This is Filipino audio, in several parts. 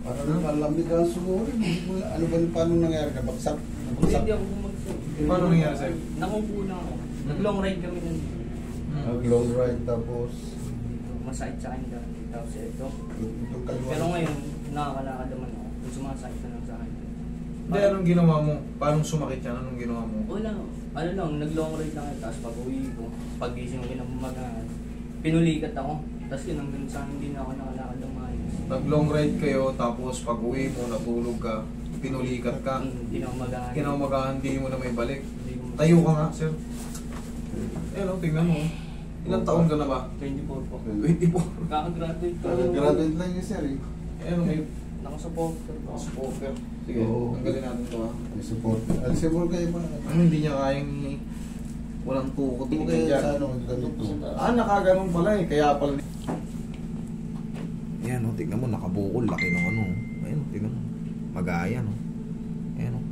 Parang malamig ang siguro. Ano ba, paano nangyari ka? Bagsak? Hindi ako bumagsak. Paano nangyari sa'yo? Nakupo lang ako. Nag-long ride kami nun. Nag-long ride tapos... Masakit sa akin dati. Tapos ito. Itong kaliwa. Pero ngayon, nakakalakad naman ako. Kung sumasakit na lang sa akin. Hindi, anong ginawa mo? Paano sumakit yan? Anong ginawa mo? Wala. Ano lang, nag-long ride lang ako. Tapos pag-uwi ko, pag-gising ko kinamamagaan, pinulikat ako. Tapos yun, hanggang sa hindi na ako nakalakad ng maayos. Nag-long ride kayo, tapos pag-uwi mo, natulog ka, pinulikat ka, Kinamamagaan. kinamagahan, hindi mo na may balik. Hindi ko Tayo ka nga, sir. Eh, no, tingnan mo. Ilang taon ka na ba? 24 po. 24. Kaka-graduate ko. Graduate lang yun, sir. Eh. Eh, ano, may Nakasupporter po. supporter. Sige, Oo. tanggalin natin ito, ha. May support. Alisibol kayo ba? Ano, hindi niya kayang walang tukot. Hindi kayo sa ano, ganito. Nakaganon pala eh, kaya pala. Ayan, oh, tignan mo, nakabukol, laki ng ano. Ayan, tignan mo, magayan, oh. Ayan, oh.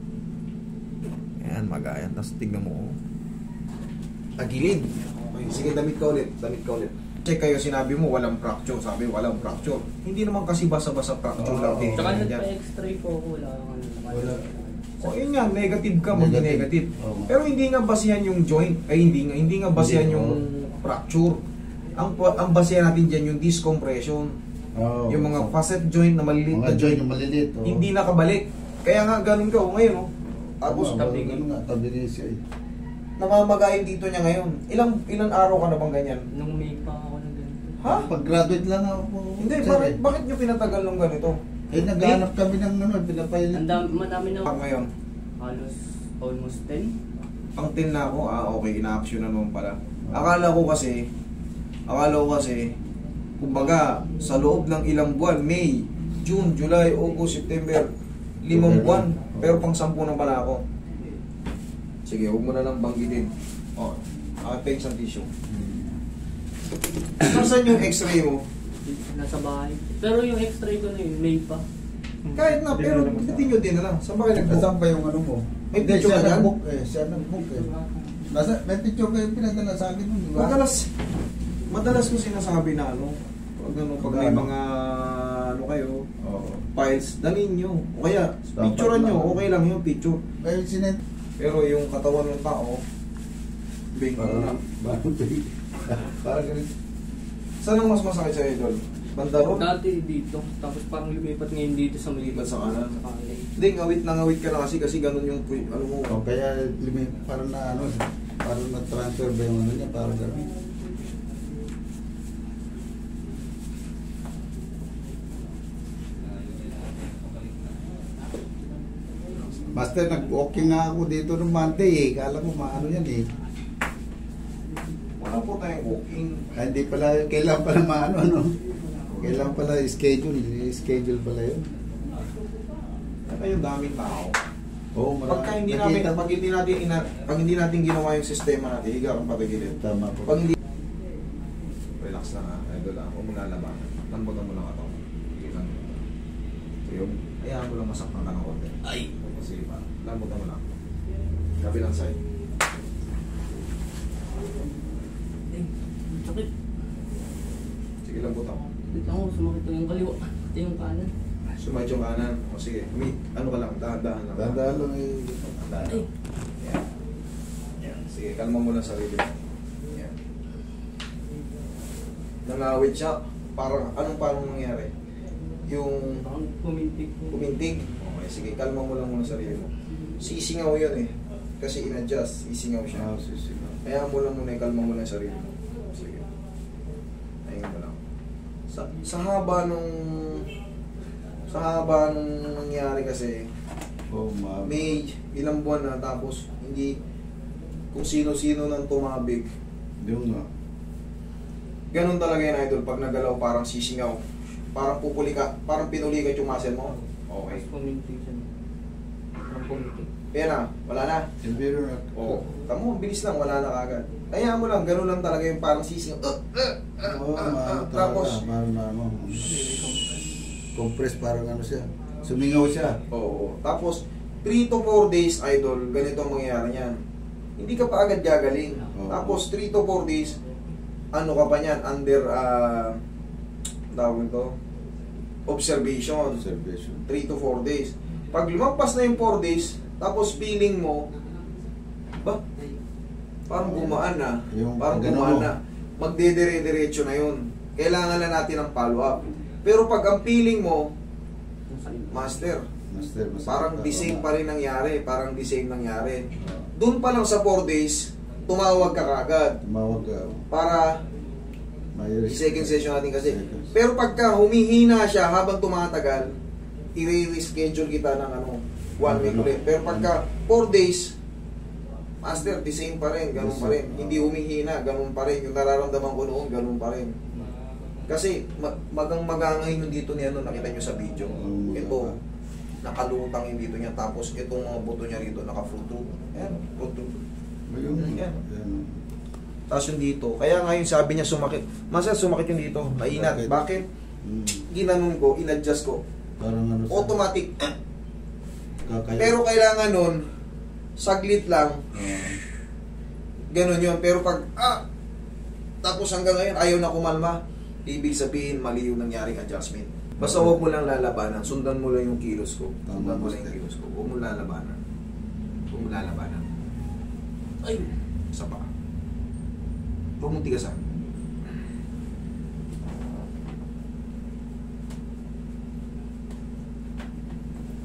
Ayan, magayan. Tapos tignan mo, oh. Tagilid. Okay, sige, damit ka ulit, Check kayo, sinabi mo, walang fracture. Sabi, walang fracture. Hindi naman kasi basa-basa fracture lang. Tsaka Ganyan. nagpa-x-ray po ako. Wala akong Wala. O yun nga, negative ka, mag-negative. Oo. Pero hindi nga basihan yung joint, ay hindi nga basihan Hindi, yung fracture. Ang basihan natin dyan yung discompression. Oo. Yung mga facet joint na maliliit Mga na joint yung maliliit. Oo. hindi nakabalik. Kaya nga ganun ka, ngayon, oh. Tapos tabi nga, tabi niya siya eh. namamagayin dito niya ngayon. Ilang araw ka na bang ganyan? Nung May pa ako na ganito. Ha? Pag-graduate lang ako. Hindi, sir, eh. bakit nyo pinatagal ng ganito? Eh, naghanap kami ng ano, pinapailin. Madami na Pag ngayon, halos almost 10. pang 10 na ako, okay, ina-action na naman pala. Akala ko kasi, kumbaga, sa loob ng ilang buwan, May, June, July, August, September, 5 buwan, pero pang 10 na pala ako. Sige, huwag mo na lang banggitin. O, take some tissue. Nasaan yung x-ray mo? Nasa bahay. Pero yung x-ray ko na yun, May pa. Kahit na, pero bitin nyo din na lang. Saan ba kayo nagpo? Nasaan pa yung ano mo? May Hindi, picture siya ka dyan? nag-book eh. Siya nag-book eh. May picture kayo pinadala sa akin nun, di ba? Madalas ko sinasabi na pag may mga kayo, Oo. files, dalhin nyo. O kaya, Dapat picturean nyo, lang. okay lang yung picture. Kaya sinet. Pero yung katawan ng tao, big na. Parang ganito. Saan ang mas masakit sa idol? Banda ron? Dati dito, tapos parang lumipat ngayon dito sa malipat Sa kanan? Sa kanan. Hindi, ngawit na ngawit ka na kasi ganun yung ano mo. O kaya parang na ano, parang na-transfer ba yung ano niya, parang gano'n. Master, nag-walking nga ako dito ng Monday eh. Kala ko maano yan eh. Wala po tayong walking. Ay, hindi pala, kailan pala maano ano. Kailan pala schedule pala yun. Kaya yung daming tao. Oo, Pag hindi natin ginawa yung sistema natin, higa kang patagilid. Tama po. Pag hindi relax lang ha, idol lang. Huwag mo lalaban. Lambutan mo lang ito. Tignan mo. Yung, hayaan mo lang masaktan ka ng konti. Ay! Sige pa. Lambutan mo lang. Kabilang side. Sakit. Sige, lambutan mo. Dito ako, sumakit ko yung kaliwa. Ito yung kanan. Sumayad yung kanan. O sige, ano ka lang, dahan-dahan lang. Dadaan lang eh. Dahan. Yan. Yan. Sige, kalma mo lang sarili mo. Yan. Nangawit siya. Parang nangyari? Yung Parang pumintig ko. kumintig. Okay, sige, kalma mo lang muna sarili mo. Sisingaw yun eh. Kasi in-adjust, sisingaw siya. Kaya mo lang muna, kalma mo lang sarili mo. Sige. Ayun mo lang. Sa haba nung nangyari kasi, may ilang buwan na tapos hindi kung sino-sino nang tumabig. Yung nga. Ganun talaga yun, idol. Pag nagalaw, parang sisingaw. Parang parang pinulikat yung muscle mo. Okay. Tapos pumintig siya. Parang pumintig. Kaya na, wala na. Severe na. Oo. Tamo, bilis lang, wala na kagad. Kaya mo lang, ganun lang talaga yung parang sisingaw. Oo, maano Tapos, talaga. Compress parang ano siya. Sumingaw siya. oo. Tapos, 3 to 4 days, idol, ganito ang mangyayari niyan. Hindi ka pa agad gagaling. Oo. Tapos, 3 to 4 days, ano ka pa niyan, under, tawag ito, observation. Observation. 3 to 4 days. Pag lumagpas na yung 4 days, tapos feeling mo, ba, parang gumaan na. Yung Parang ganun gumaan mo. na. Magdedire-diretso na yun. Kailangan na natin ng follow-up. Pero pag ang feeling mo, master, Master, parang the same pa rin nangyari. Parang the same nangyari. Ah, Doon pa lang sa 4 days, tumawag ka kagad. tumawag ka. Para May second session natin kasi. Second. Pero pagka humihina siya habang tumatagal, i-reschedule kita ng 1 week ulit. Pero pagka 4 days, master, the same pa rin, ganun pa rin. Hindi humihina, ganun pa rin. Yung nararamdaman ko noon, ganun pa rin. Kasi magang-magangay yung dito niya nakita nyo sa video. Ito, nakalutang yung dito niya. Tapos itong mga buto niya dito, naka-fruto. Ayan, fruto. Yung, Yan. yan. Tapos yung dito. Kaya ngayon sabi niya sumakit. Masa sumakit yung dito. Mainat. Bakit? Bakit? Mm. Ginanon ko, in-adjust ko. Parang ano sa... Automatic. Kakaya. Pero kailangan nun, saglit lang. Ah, Ganon yun. Pero pag, tapos hanggang ngayon, ayaw na kumalma. Ibig sabihin, mali yung nangyaring adjustment. Basta huwag mo lang lalabanan. Sundan mo lang yung kilos ko. Sundan mo lang yung kilos ko. Huwag mo lalabanan. Huwag mo lalabanan. Ay! Isa pa. Huwag mong tigasan.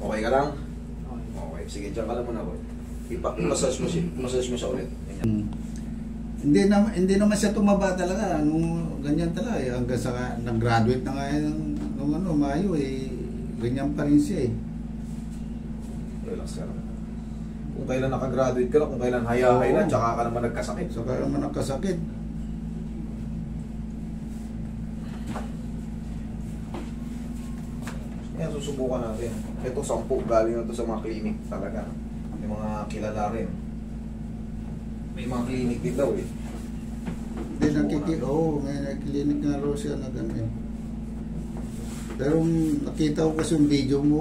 Okay ka lang? Okay. Sige, dyan ka lang muna, boy. Massage mo siya ulit. Ganyan. Hindi naman siya tumaba talaga. Ganyan talaga. Hanggang sa nag-graduate na nga nung Mayo ganyan pa rin siya Relax ka lang. Kung kailan nakagraduate ka na, kung kailan hayahay na, Oo. tsaka ka naman nagkasakit. So kaya naman nagkasakit. Kaya susubukan natin. Ito 10 galing na to sa mga clinic talaga. May mga kilala rin. May mga clinic din daw eh. Hindi may clinic nga raw siya na ganun. Pero nakita ko kasi yung video mo,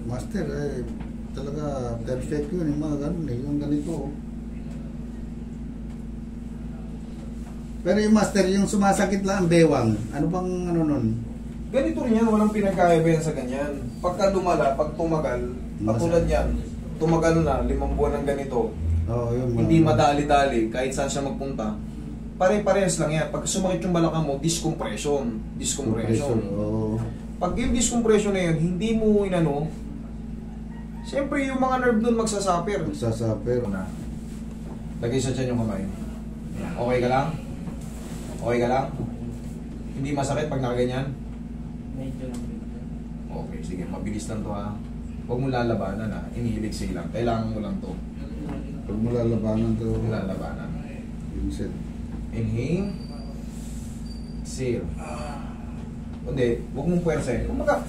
Master, talaga perfect yun, yung mga ganun yung ganito. Pero yung Master, yung sumasakit lang ang bewang, ano bang nun? Ganito rin yan, walang pinagkaiba yan sa ganyan. Pagka lumala, pag tumagal, katulad yan, tumagal na, 5 buwan ng ganito, Yung hindi madali-dali, kahit saan siya magpunta, pare-parehas lang yan. Pag sumakit yung balakang mo, discompression. Oo. Pag yung discompression na yun, hindi mo siyempre yung mga nerve dun magsasuffer. Magsasaper. Lagay sa tiyan yung kamay. Okay ka lang? Okay ka lang? Hindi masakit pag nakaganyan? Medyo lang. Okay, sige. Mabilis lang to ha. Huwag mo lalabanan ha. Inihilig lang. Kailangan mo lang to. Pag mo lalabanan to, Lalabanan. yung set. Inhale. Exhale. Hindi. Huwag mong puwersa. Kumaga,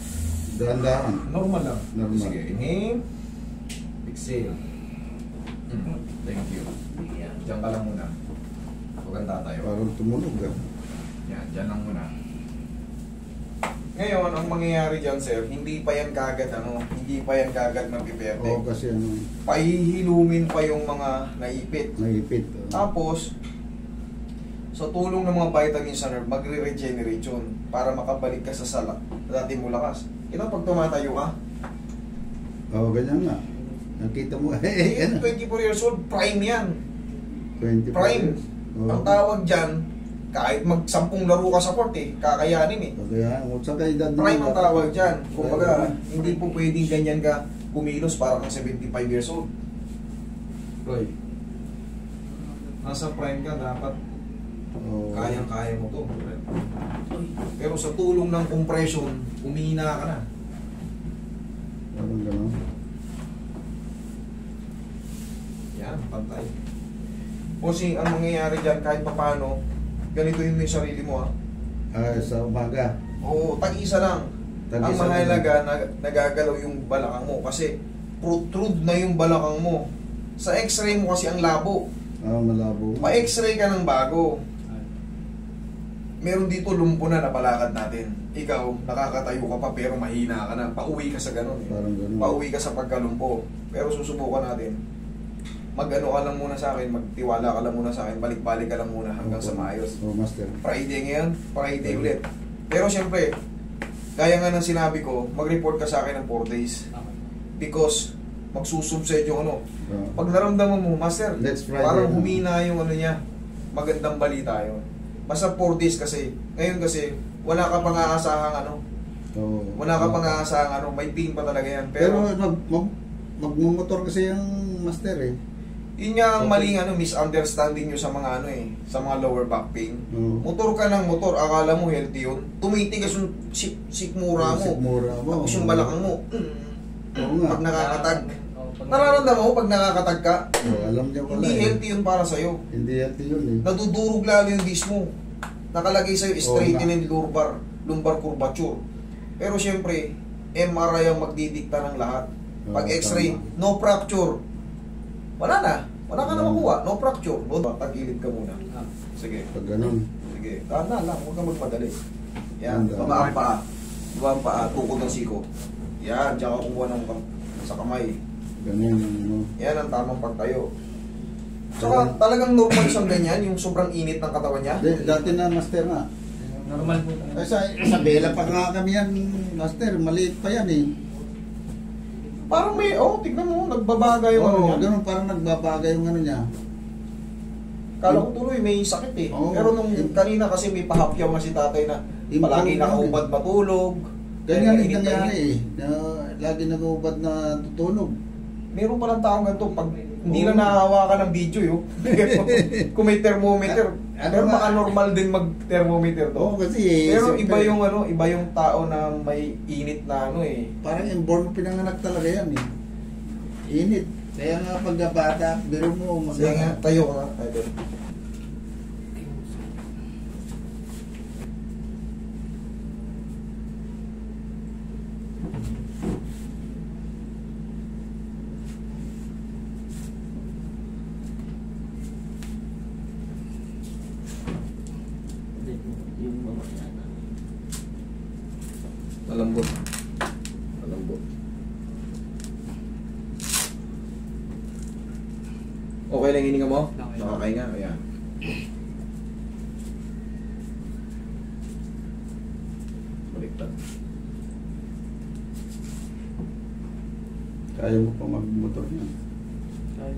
Dahan-dahan. normal lang. Normal. Sige. Inhale. Exhale. Thank you. Diyan ka lang muna. Huwag kang tatayo. Parang tumunog Yan, dyan lang muna. Ngayon, ang mangyayari dyan, sir, hindi pa yan kagad, hindi pa yan kagad mapiperte. Oo, kasi Pahihilumin pa yung mga naipit. naipit. Tapos, sa tulong ng mga vitamins sa nerve, magre-regeneration para makabalik ka sa sala. Dati mo lakas. Ito, pag tumatayo ka, Oo, ganyan nga. Nakita mo, 24 years old, prime yan. 20 Prime. Oo. Ang tawag dyan, kahit mag-10 laro ka sa court kakayanin Kaya, sa edad Prime ang tawag dyan. Kumbaga, Prime. hindi po pwedeng ganyan ka kumilos para kang 75 years old. Roy, nasa prime ka, dapat Oo. kayang-kaya mo to. Pero sa tulong ng compression, umihina ka na. Parang gano'n. Yan, pantay. Kasi ang mangyayari dyan, kahit papano, ganito yung sarili mo Sa umaga. Oo, tag-isa lang. Tag-isa Ang lang. mahalaga, nagagalaw yung balakang mo kasi protrude na yung balakang mo. Sa x-ray mo kasi ang labo. Malabo. Pa-x-ray ka ng bago. Meron dito lumpo na napalakad natin. Ikaw, nakakatayo ka pa pero mahina ka na. Pauwi ka sa ganun. Parang ganun. Pauwi ka sa pagkalumpo. Pero susubukan natin. Mag-ano ka lang muna sa akin, magtiwala ka lang muna sa akin, balik-balik ka lang muna hanggang sa maayos. Oo, Master. Friday ngayon, Friday ulit. Pero siyempre, Gaya nga ng sinabi ko, mag-report ka sa akin ng 4 days. Okay. Because, magsusubside yung ano. Pag naramdaman mo, Master, Next Friday, parang ano? humina yung ano niya. Magandang balita yun. Basta 4 days kasi. Ngayon kasi, wala ka pang aasahang ano. Oo. Wala ka pang aasahang ano. May pain pa talaga yan. Pero Pero, magmumotor kasi yung master eh. yun nga ang maling ano, misunderstanding nyo sa mga ano eh, sa mga lower back pain. Oo. Motor ka ng motor, akala mo healthy yun. Tumitigas yung sikmura mo. Sikmura mo. Tapos yung balakang mo. Oo nga. Pag nakakatag. Oo, pag- Nararamdaman mo pag nakakatag ka, Oo, alam niya pala hindi eh. healthy yun para sa'yo. Hindi healthy yun eh. Nadudurog lalo yung disc mo. Nakalagay sa'yo straighten and lumbar curvature. Pero syempre, MRI ang magdidikta ng lahat. Pag Oo, x-ray, tama. no fracture. Wala na. Wala ka na makuha. No fracture. Tagilid ka muna. Ah, Sige. Pag ganun. Sige. Tanda lang. Huwag kang magmadali. Yan. Tanda. Baba ang paa. Baba ang paa. Tukod ng siko. Yan. Diyan ka kukuha ng sa kamay. Ganun yung ano. Yan ang tamang pagtayo. Saka talagang normal siyang ganyan, yung sobrang init ng katawan niya. Dati na master nga. normal po talaga. Ay, sa Bella pa nga kami yan, master. Maliit pa yan eh. Parang may, tignan mo, nagbabagay yung ano Oo, niya. ganun parang nagbabagay yung ano niya. Kala ko tuloy may sakit eh. Oo. Pero nung kanina kasi may pahapyaw nga si tatay na palagi nakaubad matulog. Ganyan Kaya din init na nangyari init. eh. Na, lagi nag-uubad na tutulog. Meron palang taong ganito, pag hindi na nahahawakan ng video yun. Kung may thermometer. Pero baka normal din mag-thermometer to. Oo, kasi eh. Pero siyempre, iba yung ano, iba yung tao na may init na ano eh. parang inborn pinanganak talaga yan eh. Init. Kaya nga pagkabata, biro mo Sige nga, tayo ka nga. Idol. Yung baba niya. Malambot. Malambot. Okay lang hininga mo? Okay. Nakakahinga? Ayan. Baliktad. Kaya mo pa magmotor niya. Kaya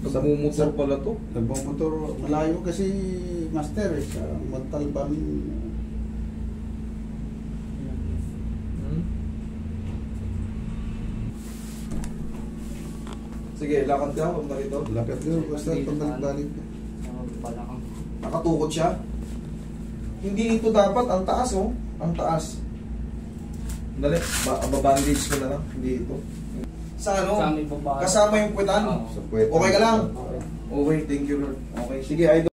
Nagmumutor pala to. Nagmamotor, malayo kasi master eh. Sa Montalban. Sige, lakad ka. Punta rito. Lakad yun, basta pabalik-balik. palakang. Nakatukod siya. Hindi ito dapat. Ang taas oh. Ang taas. Dali. Babandage ko na lang. Hindi ito. Sa ano? Sa aming baba. Kasama yung puwetan. Oo. Sa puwet. Okay ka lang? Okay. Okay, thank you Lord. Okay, sige idol.